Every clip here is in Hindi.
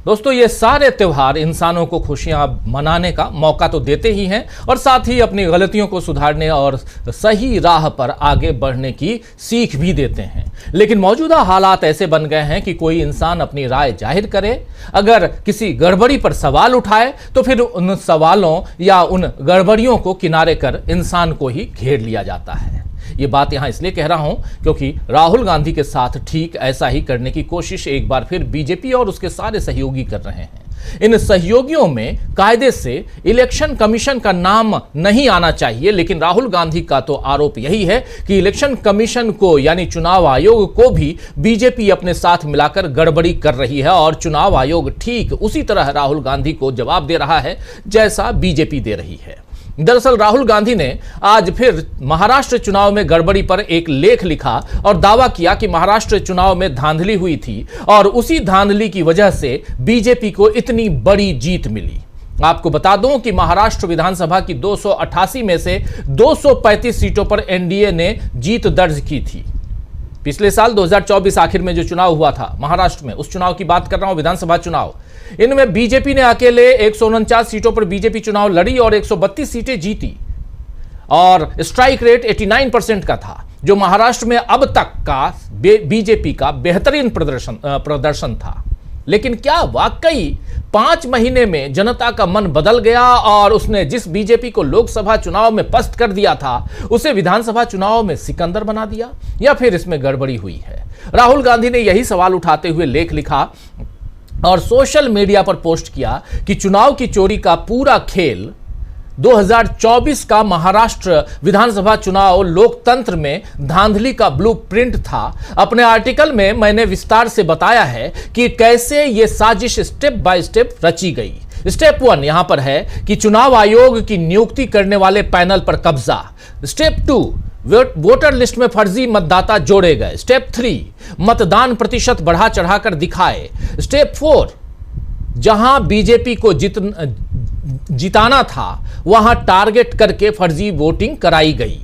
दोस्तों, ये सारे त्योहार इंसानों को खुशियां मनाने का मौका तो देते ही हैं और साथ ही अपनी गलतियों को सुधारने और सही राह पर आगे बढ़ने की सीख भी देते हैं। लेकिन मौजूदा हालात ऐसे बन गए हैं कि कोई इंसान अपनी राय जाहिर करे, अगर किसी गड़बड़ी पर सवाल उठाए तो फिर उन सवालों या उन गड़बड़ियों को किनारे कर इंसान को ही घेर लिया जाता है। ये बात यहां इसलिए कह रहा हूं क्योंकि राहुल गांधी के साथ ठीक ऐसा ही करने की कोशिश एक बार फिर बीजेपी और उसके सारे सहयोगी कर रहे हैं। इन सहयोगियों में कायदे से इलेक्शन कमीशन का नाम नहीं आना चाहिए, लेकिन राहुल गांधी का तो आरोप यही है कि इलेक्शन कमीशन को यानी चुनाव आयोग को भी बीजेपी अपने साथ मिलाकर गड़बड़ी कर रही है और चुनाव आयोग ठीक उसी तरह राहुल गांधी को जवाब दे रहा है जैसा बीजेपी दे रही है। दरअसल राहुल गांधी ने आज फिर महाराष्ट्र चुनाव में गड़बड़ी पर एक लेख लिखा और दावा किया कि महाराष्ट्र चुनाव में धांधली हुई थी और उसी धांधली की वजह से बीजेपी को इतनी बड़ी जीत मिली। आपको बता दूं कि महाराष्ट्र विधानसभा की 288 में से 235 सीटों पर एनडीए ने जीत दर्ज की थी। पिछले साल 2024 आखिर में जो चुनाव हुआ था महाराष्ट्र में, उस चुनाव की बात कर रहा हूं, विधानसभा चुनाव। इनमें बीजेपी ने अकेले 149 सीटों पर बीजेपी चुनाव लड़ी और 132 सीटें जीती और स्ट्राइक रेट 89% का था, जो महाराष्ट्र में अब तक का बीजेपी का बेहतरीन प्रदर्शन था। लेकिन क्या वाकई 5 महीने में जनता का मन बदल गया और उसने जिस बीजेपी को लोकसभा चुनाव में पस्त कर दिया था उसे विधानसभा चुनाव में सिकंदर बना दिया, या फिर इसमें गड़बड़ी हुई है? राहुल गांधी ने यही सवाल उठाते हुए लेख लिखा और सोशल मीडिया पर पोस्ट किया कि चुनाव की चोरी का पूरा खेल 2024 का महाराष्ट्र विधानसभा चुनाव लोकतंत्र में धांधली का ब्लूप्रिंट था। अपने आर्टिकल में मैंने विस्तार से बताया है कि कैसे यह साजिश स्टेप बाय स्टेप रची गई। स्टेप 1 यहां पर है कि चुनाव आयोग की नियुक्ति करने वाले पैनल पर कब्जा। स्टेप 2, वोटर लिस्ट में फर्जी मतदाता जोड़े गए। स्टेप 3, मतदान प्रतिशत बढ़ा चढ़ाकर दिखाए। स्टेप 4, जहां बीजेपी को जिताना था वहां टारगेट करके फर्जी वोटिंग कराई गई।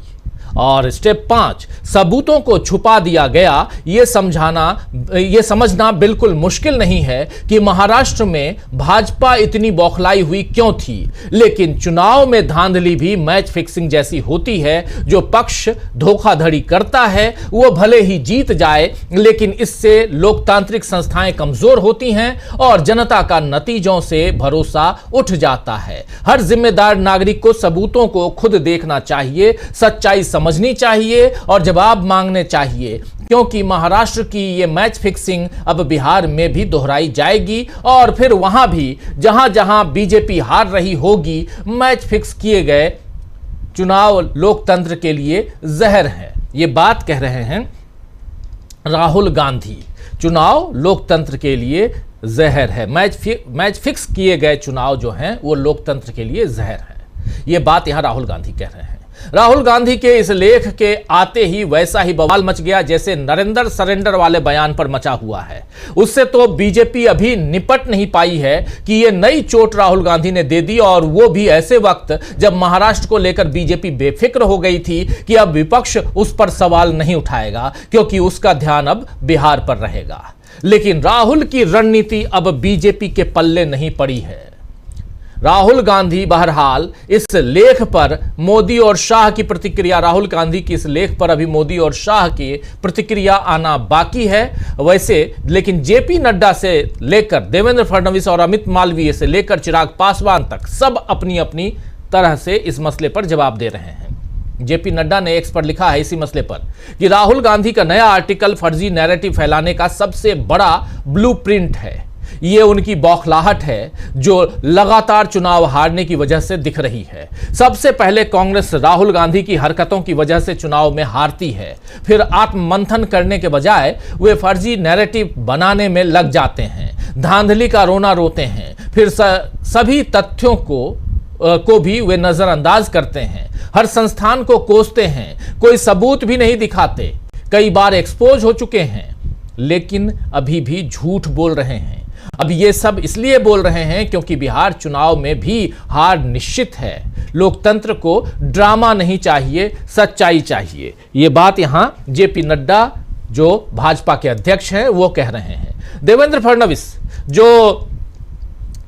और स्टेप 5, सबूतों को छुपा दिया गया। यह समझना बिल्कुल मुश्किल नहीं है कि महाराष्ट्र में भाजपा इतनी बौखलाई हुई क्यों थी, लेकिन चुनाव में धांधली भी मैच फिक्सिंग जैसी होती है। जो पक्ष धोखाधड़ी करता है वो भले ही जीत जाए, लेकिन इससे लोकतांत्रिक संस्थाएं कमजोर होती हैं और जनता का नतीजों से भरोसा उठ जाता है। हर जिम्मेदार नागरिक को सबूतों को खुद देखना चाहिए, सच्चाई समझनी चाहिए और जवाब मांगने चाहिए, क्योंकि महाराष्ट्र की ये मैच फिक्सिंग अब बिहार में भी दोहराई जाएगी और फिर वहां भी जहां जहां बीजेपी हार रही होगी, मैच फिक्स किए गए चुनाव लोकतंत्र के लिए जहर है। ये बात कह रहे हैं राहुल गांधी। चुनाव लोकतंत्र के लिए जहर है। मैच फिक्स किए गए चुनाव जो हैं वो लोकतंत्र के लिए जहर है। ये बात यहां राहुल गांधी कह रहे हैं। राहुल गांधी के इस लेख के आते ही वैसा ही बवाल मच गया जैसे नरेंद्र सरेंडर वाले बयान पर मचा हुआ है। उससे तो बीजेपी अभी निपट नहीं पाई है कि ये नई चोट राहुल गांधी ने दे दी, और वो भी ऐसे वक्त जब महाराष्ट्र को लेकर बीजेपी बेफिक्र हो गई थी कि अब विपक्ष उस पर सवाल नहीं उठाएगा क्योंकि उसका ध्यान अब बिहार पर रहेगा। लेकिन राहुल की रणनीति अब बीजेपी के पल्ले नहीं पड़ी है। राहुल गांधी बहरहाल इस लेख पर मोदी और शाह की प्रतिक्रिया, राहुल गांधी की इस लेख पर अभी मोदी और शाह की प्रतिक्रिया आना बाकी है वैसे, लेकिन जेपी नड्डा से लेकर देवेंद्र फडणवीस और अमित मालवीय से लेकर चिराग पासवान तक सब अपनी अपनी तरह से इस मसले पर जवाब दे रहे हैं। जेपी नड्डा ने एक्स पर लिखा है इसी मसले पर कि राहुल गांधी का नया आर्टिकल फर्जी नैरेटिव फैलाने का सबसे बड़ा ब्लूप्रिंट है। ये उनकी बौखलाहट है जो लगातार चुनाव हारने की वजह से दिख रही है। सबसे पहले कांग्रेस राहुल गांधी की हरकतों की वजह से चुनाव में हारती है, फिर आत्ममंथन करने के बजाय वे फर्जी नैरेटिव बनाने में लग जाते हैं, धांधली का रोना रोते हैं, फिर सभी तथ्यों को भी वे नजरअंदाज करते हैं, हर संस्थान को कोसते हैं, कोई सबूत भी नहीं दिखाते, कई बार एक्सपोज हो चुके हैं, लेकिन अभी भी झूठ बोल रहे हैं। अब ये सब इसलिए बोल रहे हैं क्योंकि बिहार चुनाव में भी हार निश्चित है। लोकतंत्र को ड्रामा नहीं चाहिए, सच्चाई चाहिए। ये बात यहां जेपी नड्डा जो भाजपा के अध्यक्ष हैं वो कह रहे हैं। देवेंद्र फडणवीस जो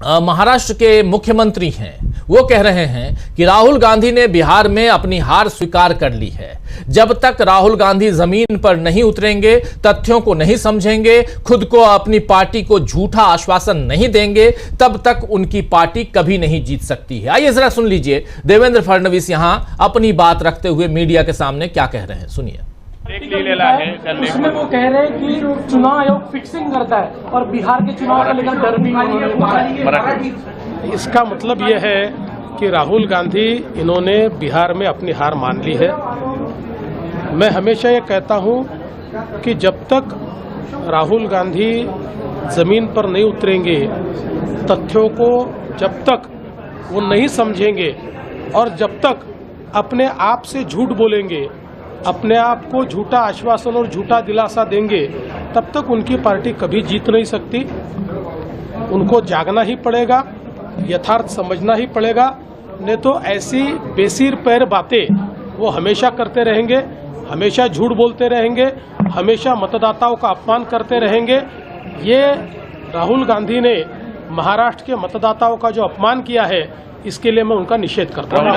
महाराष्ट्र के मुख्यमंत्री हैं, वो कह रहे हैं कि राहुल गांधी ने बिहार में अपनी हार स्वीकार कर ली है। जब तक राहुल गांधी जमीन पर नहीं उतरेंगे, तथ्यों को नहीं समझेंगे, खुद को अपनी पार्टी को झूठा आश्वासन नहीं देंगे, तब तक उनकी पार्टी कभी नहीं जीत सकती है। आइए जरा सुन लीजिए देवेंद्र फडणवीस यहां अपनी बात रखते हुए मीडिया के सामने क्या कह रहे हैं, सुनिए। उसमें वो कह रहे हैं कि चुनाव आयोग फिक्सिंग करता है और बिहार के चुनाव को लेकर डर भी है। इसका मतलब यह है कि राहुल गांधी इन्होंने बिहार में अपनी हार मान ली है। मैं हमेशा ये कहता हूं कि जब तक राहुल गांधी जमीन पर नहीं उतरेंगे, तथ्यों को जब तक वो नहीं समझेंगे और जब तक अपने आप से झूठ बोलेंगे, अपने आप को झूठा आश्वासन और झूठा दिलासा देंगे, तब तक उनकी पार्टी कभी जीत नहीं सकती। उनको जागना ही पड़ेगा, यथार्थ समझना ही पड़ेगा, नहीं तो ऐसी बेसिर पैर बातें वो हमेशा करते रहेंगे, हमेशा झूठ बोलते रहेंगे, हमेशा मतदाताओं का अपमान करते रहेंगे। ये राहुल गांधी ने महाराष्ट्र के मतदाताओं का जो अपमान किया है, इसके लिए मैं उनका निषेध करता हूँ।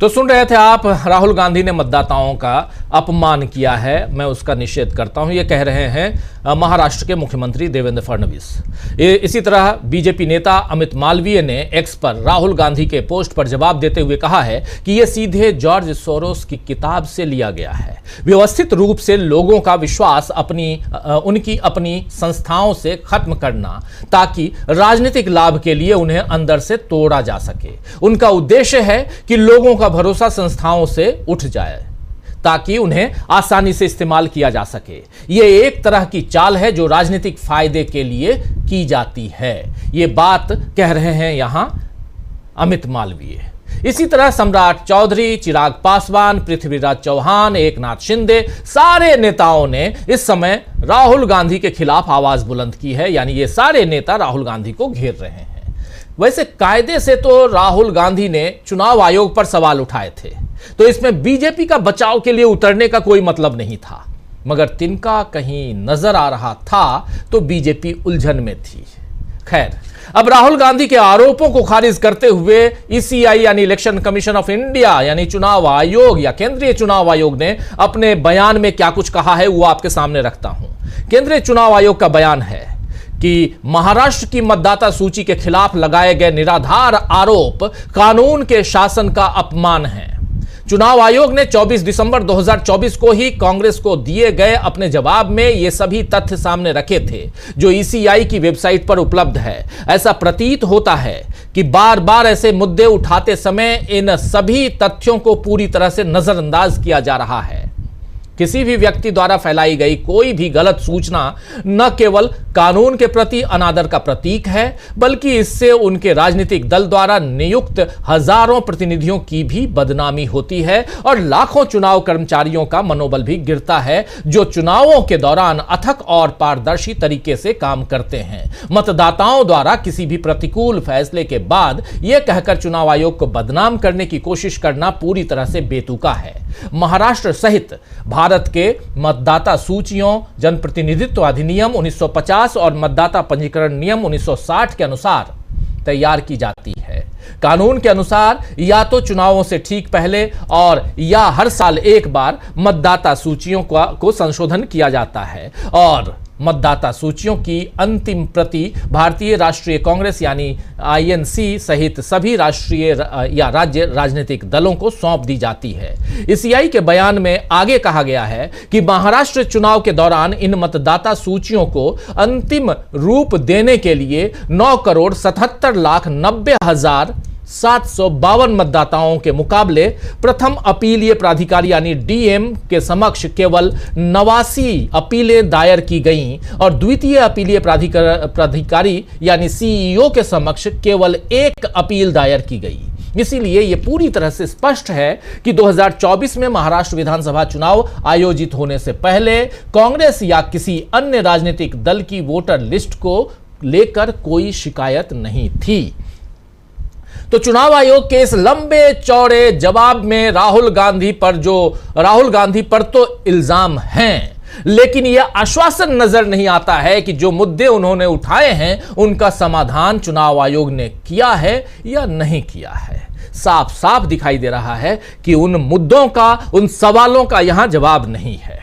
तो सुन रहे थे आप, राहुल गांधी ने मतदाताओं का अपमान किया है, मैं उसका निषेध करता हूं, ये कह रहे हैं महाराष्ट्र के मुख्यमंत्री देवेंद्र फडणवीस। इसी तरह बीजेपी नेता अमित मालवीय ने एक्स पर राहुल गांधी के पोस्ट पर जवाब देते हुए कहा है कि यह सीधे जॉर्ज सोरोस की किताब से लिया गया है। व्यवस्थित रूप से लोगों का विश्वास उनकी अपनी संस्थाओं से खत्म करना, ताकि राजनीतिक लाभ के लिए उन्हें अंदर से तोड़ा जा सके। उनका उद्देश्य है कि लोगों का भरोसा संस्थाओं से उठ जाए ताकि उन्हें आसानी से इस्तेमाल किया जा सके। यह एक तरह की चाल है जो राजनीतिक फायदे के लिए की जाती है। यह बात कह रहे हैं यहां अमित मालवीय। इसी तरह सम्राट चौधरी, चिराग पासवान, पृथ्वीराज चौहान, एकनाथ शिंदे, सारे नेताओं ने इस समय राहुल गांधी के खिलाफ आवाज बुलंद की है। यानी ये सारे नेता राहुल गांधी को घेर रहे हैं। वैसे कायदे से तो राहुल गांधी ने चुनाव आयोग पर सवाल उठाए थे, तो इसमें बीजेपी का बचाव के लिए उतरने का कोई मतलब नहीं था, मगर तिनका कहीं नजर आ रहा था तो बीजेपी उलझन में थी। खैर, अब राहुल गांधी के आरोपों को खारिज करते हुए ईसीआई यानी इलेक्शन कमीशन ऑफ इंडिया यानी चुनाव आयोग या केंद्रीय चुनाव आयोग ने अपने बयान में क्या कुछ कहा है वो आपके सामने रखता हूं। केंद्रीय चुनाव आयोग का बयान है कि महाराष्ट्र की मतदाता सूची के खिलाफ लगाए गए निराधार आरोप कानून के शासन का अपमान है। चुनाव आयोग ने 24 दिसंबर 2024 को ही कांग्रेस को दिए गए अपने जवाब में ये सभी तथ्य सामने रखे थे जो ईसीआई की वेबसाइट पर उपलब्ध है। ऐसा प्रतीत होता है कि बार बार ऐसे मुद्दे उठाते समय इन सभी तथ्यों को पूरी तरह से नजरअंदाज किया जा रहा है। किसी भी व्यक्ति द्वारा फैलाई गई कोई भी गलत सूचना न केवल कानून के प्रति अनादर का प्रतीक है, बल्कि इससे उनके राजनीतिक दल द्वारा नियुक्त हजारों प्रतिनिधियों की भी बदनामी होती है और लाखों चुनाव कर्मचारियों का मनोबल भी गिरता है, जो चुनावों के दौरान अथक और पारदर्शी तरीके से काम करते हैं। मतदाताओं द्वारा किसी भी प्रतिकूल फैसले के बाद यह कहकर चुनाव आयोग को बदनाम करने की कोशिश करना पूरी तरह से बेतुका है। महाराष्ट्र सहित भारत के मतदाता सूचियों, जनप्रतिनिधित्व अधिनियम 1950 और मतदाता पंजीकरण नियम 1960 के अनुसार तैयार की जाती है। कानून के अनुसार या तो चुनावों से ठीक पहले और या हर साल एक बार मतदाता सूचियों को संशोधन किया जाता है और मतदाता सूचियों की अंतिम प्रति भारतीय राष्ट्रीय कांग्रेस यानी आईएनसी सहित सभी राष्ट्रीय या राज्य राजनीतिक दलों को सौंप दी जाती है। ईसीआई के बयान में आगे कहा गया है कि महाराष्ट्र चुनाव के दौरान इन मतदाता सूचियों को अंतिम रूप देने के लिए 9,77,90,752 मतदाताओं के मुकाबले प्रथम अपीलीय प्राधिकारी यानी डीएम के समक्ष केवल 89 अपीलें दायर की गईं और द्वितीय अपीलीय प्राधिकारी यानी सीईओ के समक्ष केवल एक अपील दायर की गई। इसीलिए यह पूरी तरह से स्पष्ट है कि 2024 में महाराष्ट्र विधानसभा चुनाव आयोजित होने से पहले कांग्रेस या किसी अन्य राजनीतिक दल की वोटर लिस्ट को लेकर कोई शिकायत नहीं थी। तो चुनाव आयोग के इस लंबे चौड़े जवाब में राहुल गांधी पर तो इल्जाम हैं, लेकिन यह आश्वासन नजर नहीं आता है कि जो मुद्दे उन्होंने उठाए हैं उनका समाधान चुनाव आयोग ने किया है या नहीं किया है। साफ साफ दिखाई दे रहा है कि उन मुद्दों का, उन सवालों का यहां जवाब नहीं है।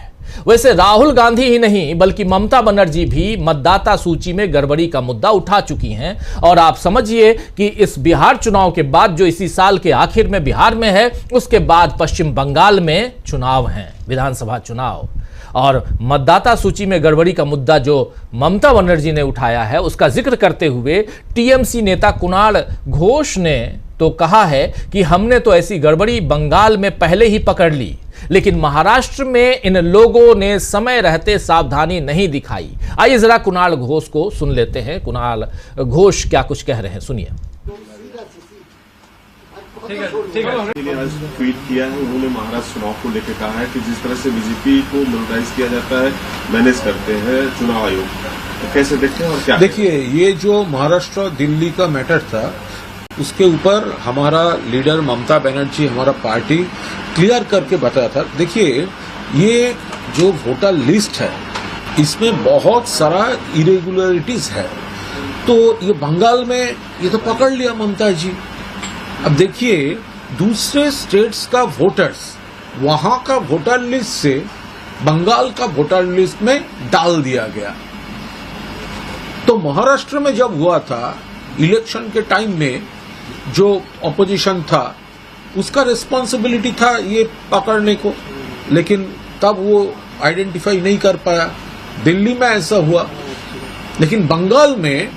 वैसे राहुल गांधी ही नहीं बल्कि ममता बनर्जी भी मतदाता सूची में गड़बड़ी का मुद्दा उठा चुकी हैं। और आप समझिए कि इस बिहार चुनाव के बाद, जो इसी साल के आखिर में बिहार में है, उसके बाद पश्चिम बंगाल में चुनाव हैं, विधानसभा चुनाव। और मतदाता सूची में गड़बड़ी का मुद्दा जो ममता बनर्जी ने उठाया है, उसका जिक्र करते हुए टीएमसी नेता कुणाल घोष ने तो कहा है कि हमने तो ऐसी गड़बड़ी बंगाल में पहले ही पकड़ ली, लेकिन महाराष्ट्र में इन लोगों ने समय रहते सावधानी नहीं दिखाई। आइए जरा कुणाल घोष को सुन लेते हैं। कुणाल घोष क्या कुछ कह रहे हैं, सुनिए। आज ट्वीट किया है, उन्होंने महाराष्ट्र चुनाव को लेकर कहा है कि जिस तरह से बीजेपी को मोनेटाइज किया जाता है, मैनेज करते हैं चुनाव आयोग, तो कैसे देखते हैं और क्या? देखिए, ये जो महाराष्ट्र दिल्ली का मैटर था, उसके ऊपर हमारा लीडर ममता बनर्जी, हमारा पार्टी क्लियर करके बताया था। देखिए, ये जो वोटर लिस्ट है, इसमें बहुत सारा इरेगुलरिटीज है। तो ये बंगाल में ये तो पकड़ लिया ममता जी। अब देखिए, दूसरे स्टेट्स का वोटर्स वहां का वोटर लिस्ट से बंगाल का वोटर लिस्ट में डाल दिया गया। तो महाराष्ट्र में जब हुआ था इलेक्शन के टाइम में, जो ऑपोजिशन था उसका रिस्पॉन्सिबिलिटी था ये पकड़ने को, लेकिन तब वो आइडेंटिफाई नहीं कर पाया। दिल्ली में ऐसा हुआ, लेकिन बंगाल में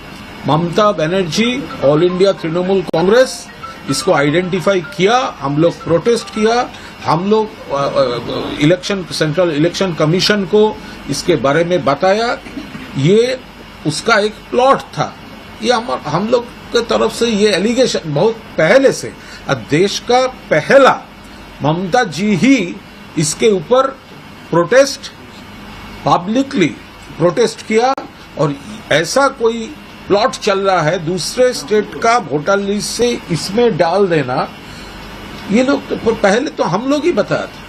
ममता बनर्जी, ऑल इंडिया तृणमूल कांग्रेस इसको आइडेंटिफाई किया। हम लोग प्रोटेस्ट किया, हम लोग इलेक्शन, सेंट्रल इलेक्शन कमीशन को इसके बारे में बताया। ये उसका एक प्लॉट था। ये हम लोग के तरफ से ये एलिगेशन बहुत पहले से, देश का पहला ममता जी ही इसके ऊपर प्रोटेस्ट, पब्लिकली प्रोटेस्ट किया। और ऐसा कोई प्लॉट चल रहा है दूसरे स्टेट का वोटर लिस्ट से इसमें डाल देना, ये लोग तो पहले तो हम लोग ही बताया था।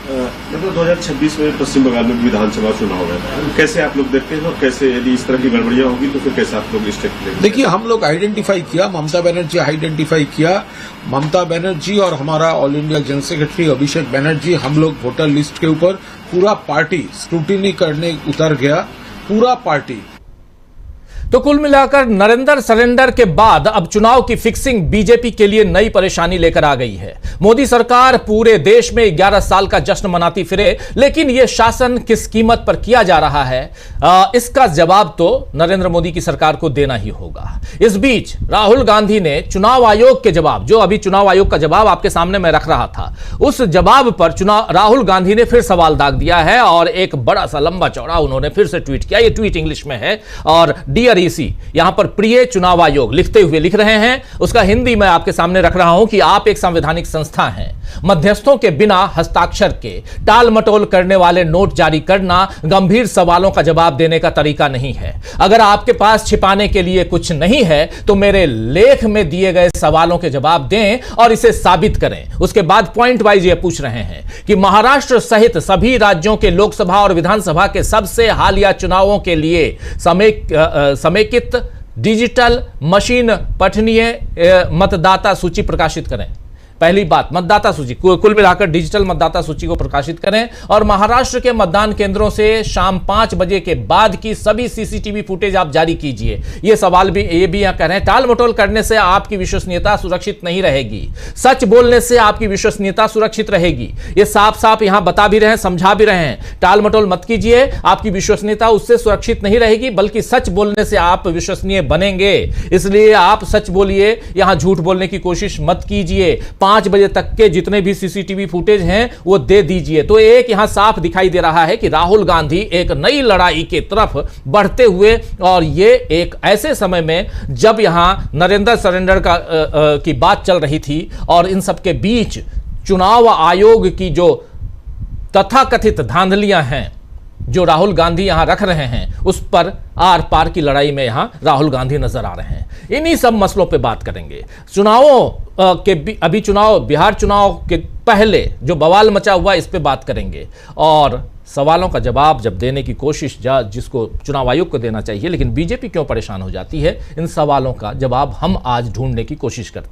मतलब 2026 में पश्चिम बंगाल में विधानसभा चुनाव है, कैसे आप लोग देखते हैं और कैसे, यदि इस तरह की गड़बड़ियां होगी तो फिर कैसे आप लोग स्टेप लेंगे? देखिए, हम लोग आइडेंटिफाई किया, ममता बनर्जी आइडेंटिफाई किया। ममता बनर्जी और हमारा all India general secretary Abhishek Banerjee, हम लोग वोटर लिस्ट के ऊपर पूरा पार्टी स्क्रूटिनी करने उतर गया, पूरा पार्टी। तो कुल मिलाकर नरेंद्र सरेंडर के बाद अब चुनाव की फिक्सिंग बीजेपी के लिए नई परेशानी लेकर आ गई है। मोदी सरकार पूरे देश में 11 साल का जश्न मनाती फिरे, लेकिन यह शासन किस कीमत पर किया जा रहा है, इसका जवाब तो नरेंद्र मोदी की सरकार को देना ही होगा। इस बीच राहुल गांधी ने चुनाव आयोग के जवाब, जो अभी चुनाव आयोग का जवाब आपके सामने मैं रख रहा था, उस जवाब पर राहुल गांधी ने फिर सवाल दाग दिया है और एक बड़ा सा लंबा चौड़ा उन्होंने फिर से ट्वीट किया। यह ट्वीट इंग्लिश में है और डियर ईसी, यहां पर प्रिय चुनाव आयोग लिखते हुए लिख रहे हैं, उसका हिंदी मैं आपके सामने रख रहा हूं कि आप एक संवैधानिक संस्था हैं। मध्यस्थों के बिना हस्ताक्षर के टाल मटोल करने वाले नोट जारी करना गंभीर सवालों का जवाब देने का तरीका नहीं है। अगर आपके पास छिपाने के लिए कुछ नहीं है तो मेरे लेख में दिए गए सवालों के जवाब दें और इसे साबित करें। उसके बाद पॉइंट वाइज ये पूछ रहे हैं कि महाराष्ट्र सहित सभी राज्यों के लोकसभा और विधानसभा के सबसे हालिया चुनावों के लिए समेकित डिजिटल मशीन पठनीय मतदाता सूची प्रकाशित करें। पहली बात, मतदाता सूची कुल मिलाकर डिजिटल मतदाता सूची को प्रकाशित करें और महाराष्ट्र के मतदान केंद्रों से शाम 5 बजे के बाद की सभी सीसीटीवी फुटेज आप जारी कीजिए। यह सवाल भी यहां कह रहे हैं, टाल मटोल करने से आपकी विश्वसनीयता सुरक्षित नहीं रहेगी, सच बोलने से आपकी विश्वसनीयता सुरक्षित रहेगी। यह साफ साफ यहां बता भी रहे हैं, समझा भी रहे हैं। टाल मटोल मत कीजिए, आपकी विश्वसनीयता उससे सुरक्षित नहीं रहेगी, बल्कि सच बोलने से आप विश्वसनीय बनेंगे। इसलिए आप सच बोलिए, यहां झूठ बोलने की कोशिश मत कीजिए। 5 बजे तक के जितने भी सीसीटीवी फुटेज हैं वो दे दीजिए। तो एक यहां साफ दिखाई दे रहा है कि राहुल गांधी एक नई लड़ाई की तरफ बढ़ते हुए, और ये एक ऐसे समय में जब यहां नरेंद्र सरेंडर की बात चल रही थी और इन सब के बीच चुनाव आयोग की जो तथाकथित धांधलियां हैं जो राहुल गांधी यहां रख रहे हैं, उस पर आर पार की लड़ाई में यहां राहुल गांधी नजर आ रहे हैं। इन्हीं सब मसलों पे बात करेंगे। चुनावों के अभी बिहार चुनाव के पहले जो बवाल मचा हुआ इस पे बात करेंगे और सवालों का जवाब जब देने की कोशिश जिसको चुनाव आयोग को देना चाहिए, लेकिन बीजेपी क्यों परेशान हो जाती है, इन सवालों का जवाब हम आज ढूंढने की कोशिश करते हैं।